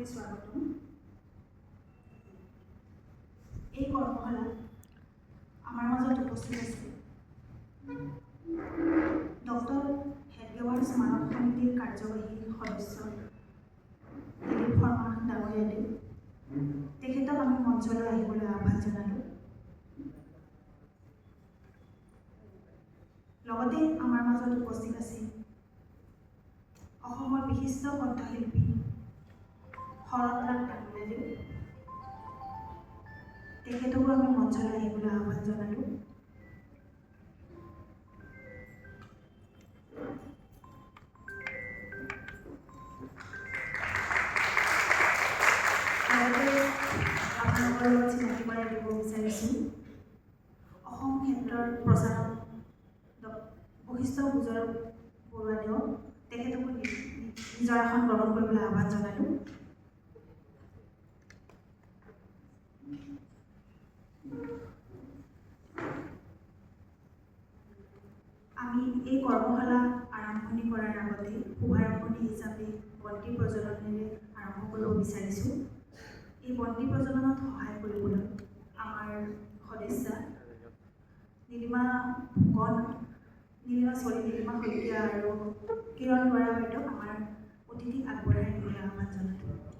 সকলকে স্বাগতম। এই কৰ্মশালাত আমাৰ মাজত উপস্থিত আছে ডক্টৰ হেডগেৱাৰ স্মাৰক সমিতিৰ কাৰ্যবাহী সদস্য দিলীপ শৰ্মা ডাঙৰীয়াদেৱ। তেখেতক আমি মঞ্চলৈ আহিবলৈ আহ্বান জনালোঁ। লগতে আমাৰ মাজত উপস্থিত আছে অসমৰ বিশিষ্ট কণ্ঠশিল্পী শৰৎ ৰাম ডাঙৰীয়াদেৱ। তেখেতকো আমি মঞ্চলৈ আহিবলৈ আহ্বান জনালোঁ। আপোনালোকৰ লগত চিনাকি কৰাই দিব বিচাৰিছোঁ অসম ক্ষেত্ৰৰ প্ৰচাৰক বশিষ্ঠ ভূজৰ বৰুৱাদেৱক। তেখেতকো নিজৰ আসন গ্ৰহণ কৰিবলৈ আহ্বান জনালোঁ। আমি এই কৰ্মশালা আৰম্ভণি কৰাৰ আগতে শুভাৰম্ভণি হিচাপে বন্তি প্ৰজ্বলনেৰে আৰম্ভ কৰিব বিচাৰিছোঁ। এই বন্তি প্ৰজ্বলনত সহায় কৰিবলৈ আমাৰ সদস্যা নীলিমা শইকীয়া আৰু কিৰণ বৰা বাইদেউক আমাৰ অতিথিক আগবঢ়াই দিবলৈ আহ্বান জনালোঁ।